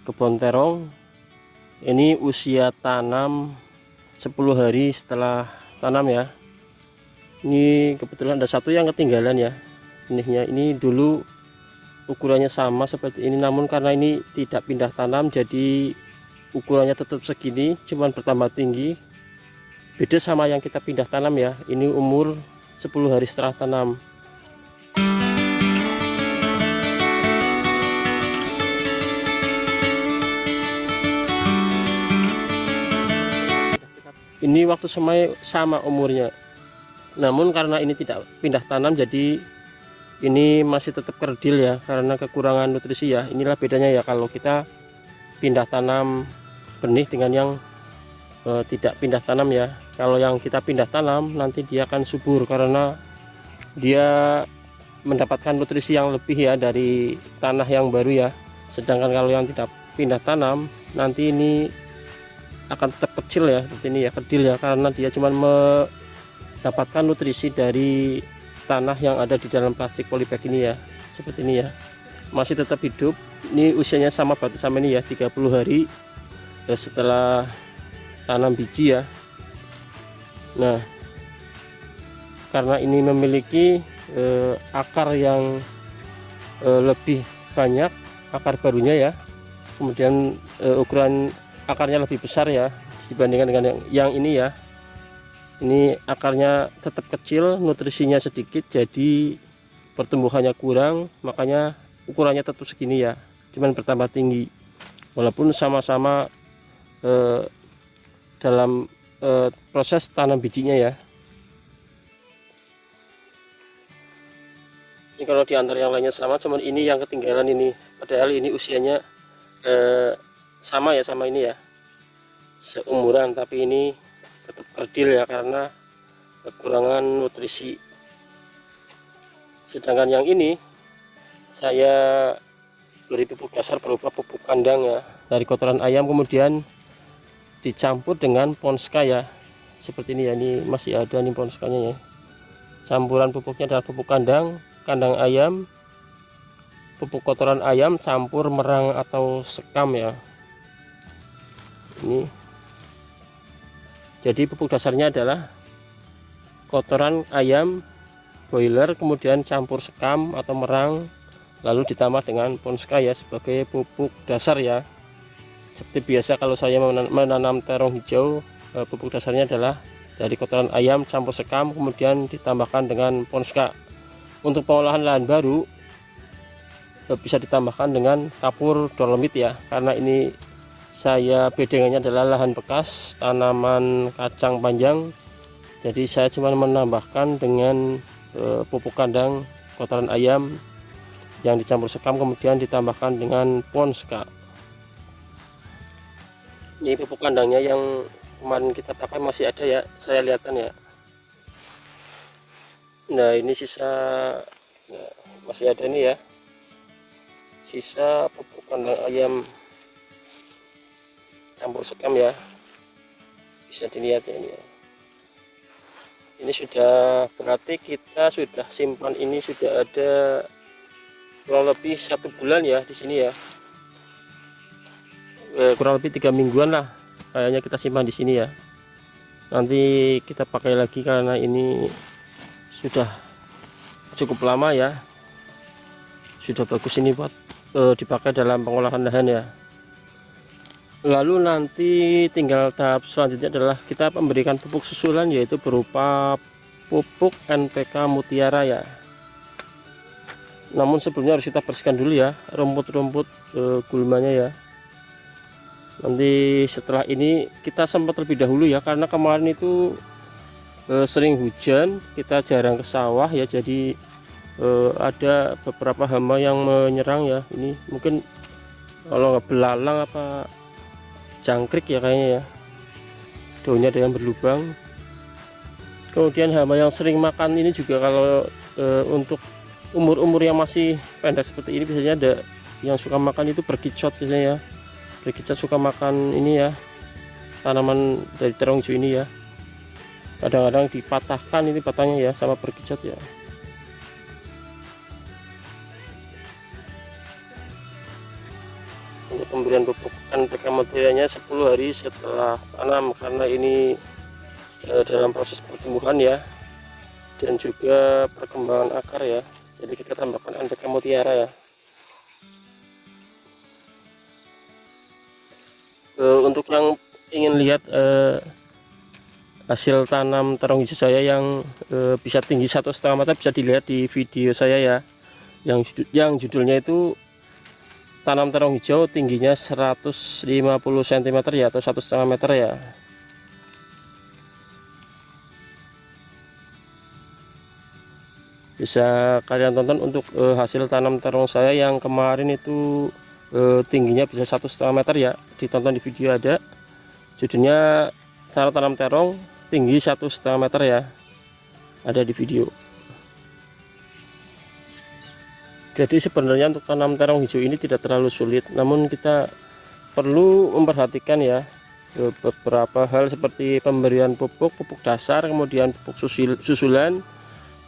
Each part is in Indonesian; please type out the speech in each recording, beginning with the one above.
kebun terong. Ini usia tanam 10 hari setelah tanam ya. Ini kebetulan ada satu yang ketinggalan ya. Ini dulu ukurannya sama seperti ini, namun karena ini tidak pindah tanam jadi ukurannya tetap segini, cuman bertambah tinggi. Beda sama yang kita pindah tanam ya. Ini umur 10 hari setelah tanam. Ini waktu sama umurnya, namun karena ini tidak pindah tanam jadi ini masih tetap kerdil ya, karena kekurangan nutrisi ya. Inilah bedanya ya kalau kita pindah tanam benih dengan yang tidak pindah tanam ya. Kalau yang kita pindah tanam nanti dia akan subur karena dia mendapatkan nutrisi yang lebih ya dari tanah yang baru ya. Sedangkan kalau yang tidak pindah tanam nanti ini akan tetap kecil ya, seperti ini ya, kerdil ya, karena dia cuma mendapatkan nutrisi dari tanah yang ada di dalam plastik polybag ini ya, seperti ini ya. Masih tetap hidup. Ini usianya sama batas sama ini ya, 30 hari setelah tanam biji ya. Nah, karena ini memiliki akar yang lebih banyak, akar barunya ya, kemudian ukuran akarnya lebih besar ya dibandingkan dengan yang ini ya. Ini akarnya tetap kecil, nutrisinya sedikit, jadi pertumbuhannya kurang, makanya ukurannya tetap segini ya, cuman bertambah tinggi walaupun sama-sama dalam proses tanam bijinya ya. Ini kalau di antara yang lainnya sama, cuman ini yang ketinggalan ini, padahal ini usianya sama ya, sama ini ya, seumuran, tapi ini tetap kerdil ya karena kekurangan nutrisi. Sedangkan yang ini saya beri pupuk dasar berupa pupuk kandang ya, dari kotoran ayam kemudian dicampur dengan Ponska ya, seperti ini ya. Ini masih ada nih Ponskanya ya. Campuran pupuknya adalah pupuk kandang, kandang ayam, pupuk kotoran ayam campur merang atau sekam ya. Ini jadi pupuk dasarnya adalah kotoran ayam broiler kemudian campur sekam atau merang lalu ditambah dengan Ponska ya sebagai pupuk dasar ya. Seperti biasa kalau saya menanam terong hijau, pupuk dasarnya adalah dari kotoran ayam campur sekam kemudian ditambahkan dengan Ponska. Untuk pengolahan lahan baru bisa ditambahkan dengan kapur dolomit ya, karena ini saya bedengannya adalah lahan bekas tanaman kacang panjang, jadi saya cuma menambahkan dengan pupuk kandang kotoran ayam yang dicampur sekam kemudian ditambahkan dengan Ponska. Ini pupuk kandangnya yang kemarin kita pakai masih ada ya, saya lihatkan ya. Nah ini sisa ya, masih ada nih ya, sisa pupuk kandang ayam campur sekam ya, bisa dilihat ya ini ya. Ini sudah berarti kita sudah simpan ini sudah ada kurang lebih 1 bulan ya di sini ya, kurang lebih 3 mingguan lah kayaknya kita simpan di sini ya. Nanti kita pakai lagi karena ini sudah cukup lama ya, sudah bagus ini buat dipakai dalam pengolahan lahan ya. Lalu nanti tinggal tahap selanjutnya adalah kita memberikan pupuk susulan, yaitu berupa pupuk NPK Mutiara ya. Namun sebelumnya harus kita bersihkan dulu ya rumput-rumput gulmanya ya. Nanti setelah ini kita sempat terlebih dahulu ya, karena kemarin itu sering hujan, kita jarang ke sawah ya, jadi ada beberapa hama yang menyerang ya. Ini mungkin kalau nggak belalang apa jangkrik ya kayaknya ya, daunnya ada yang berlubang. Kemudian hama yang sering makan ini juga kalau untuk umur-umur yang masih pendek seperti ini biasanya ada yang suka makan itu berkicot biasanya ya. Berkicot suka makan ini ya, tanaman dari terong hijau ini ya. Kadang-kadang dipatahkan ini batangnya ya sama berkicot ya. untuk pemberian pupuk NPK Mutiaranya 10 hari setelah tanam, karena ini dalam proses pertumbuhan ya, dan juga perkembangan akar ya. Jadi kita tambahkan NPK Mutiara ya. Untuk yang ingin lihat hasil tanam terong hijau saya yang bisa tinggi 1,5 meter, bisa dilihat di video saya ya, yang judulnya itu tanam terong hijau tingginya 150 cm ya, atau 1,5 meter ya. Bisa kalian tonton untuk hasil tanam terong saya yang kemarin itu tingginya bisa 1,5 meter ya, ditonton di video ada, judulnya cara tanam terong tinggi 1,5 meter ya, ada di video. Jadi sebenarnya untuk tanam terong hijau ini tidak terlalu sulit, namun kita perlu memperhatikan ya beberapa hal seperti pemberian pupuk dasar, kemudian pupuk susulan,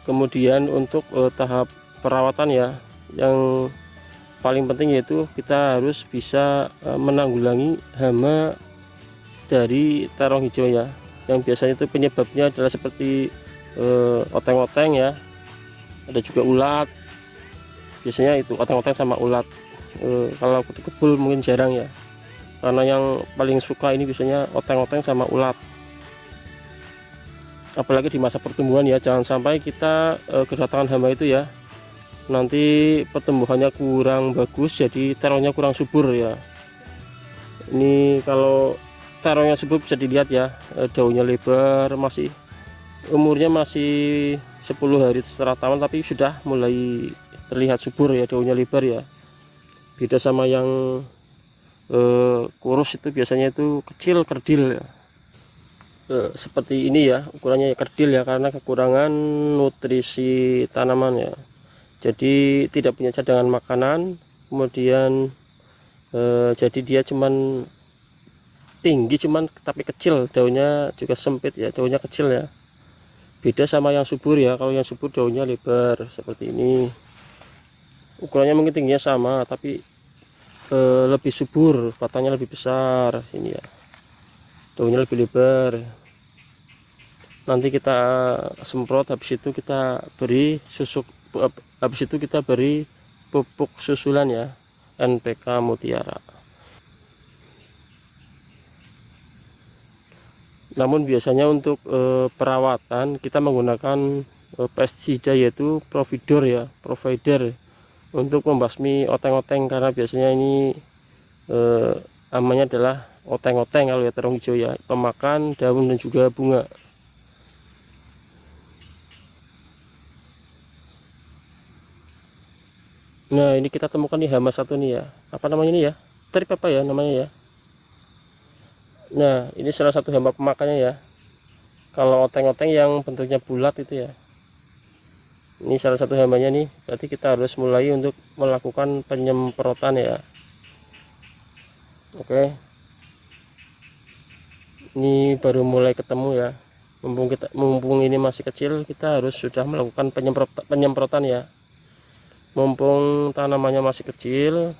kemudian untuk tahap perawatan ya. Yang paling penting yaitu kita harus bisa menanggulangi hama dari terong hijau ya, yang biasanya itu penyebabnya adalah seperti oteng-oteng ya, ada juga ulat. Biasanya itu oteng-oteng sama ulat. Kalau kebul mungkin jarang ya, karena yang paling suka ini biasanya oteng-oteng sama ulat, apalagi di masa pertumbuhan ya. Jangan sampai kita kedatangan hama itu ya, nanti pertumbuhannya kurang bagus, jadi terongnya kurang subur ya. Ini kalau terongnya subur bisa dilihat ya, daunnya lebar, masih umurnya masih 10 hari setelah tanam, tapi sudah mulai terlihat subur ya, daunnya lebar ya. Beda sama yang kurus itu biasanya itu kecil kerdil ya. Seperti ini ya, ukurannya kerdil ya, karena kekurangan nutrisi tanaman ya. Jadi tidak punya cadangan makanan, kemudian jadi dia cuman tinggi tapi kecil, daunnya juga sempit ya, daunnya kecil ya. Beda sama yang subur ya, kalau yang subur daunnya lebar seperti ini. Ukurannya mungkin tingginya sama, tapi lebih subur, batangnya lebih besar ini ya, daunnya lebih lebar. Nanti kita semprot, habis itu kita beri pupuk susulan ya, NPK Mutiara. Namun biasanya untuk perawatan kita menggunakan pestisida, yaitu provider untuk membasmi oteng-oteng, karena biasanya ini namanya adalah oteng-oteng kalau ya terong hijau ya, pemakan daun dan juga bunga. Nah, ini kita temukan di hama satu nih ya, apa namanya ini ya, trip apa ya namanya ya. Nah, ini salah satu hama pemakannya ya. Kalau oteng-oteng yang bentuknya bulat itu ya, ini salah satu hamanya nih. Berarti kita harus mulai untuk melakukan penyemprotan ya. Oke, ini baru mulai ketemu ya. Mumpung ini masih kecil, kita harus sudah melakukan penyemprotan ya. Mumpung tanamannya masih kecil,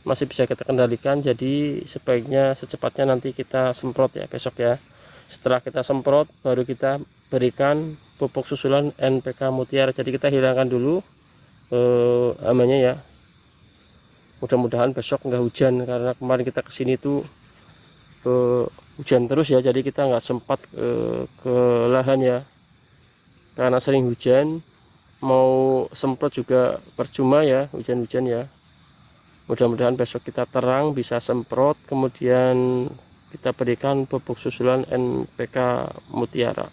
masih bisa kita kendalikan, jadi sebaiknya secepatnya nanti kita semprot ya besok ya. Setelah kita semprot, baru kita berikan pupuk susulan NPK Mutiara. Jadi kita hilangkan dulu hamanya ya. Mudah-mudahan besok nggak hujan, karena kemarin kita kesini tuh hujan terus ya, jadi kita nggak sempat ke lahan ya, karena sering hujan. Mau semprot juga percuma ya, hujan-hujan ya. Mudah-mudahan besok kita terang bisa semprot, kemudian kita berikan pupuk susulan NPK Mutiara.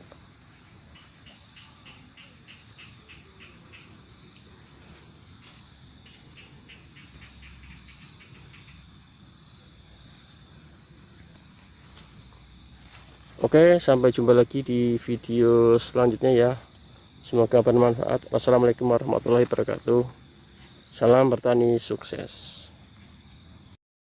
Oke, sampai jumpa lagi di video selanjutnya ya. Semoga bermanfaat. Wassalamualaikum warahmatullahi wabarakatuh. Salam bertani sukses.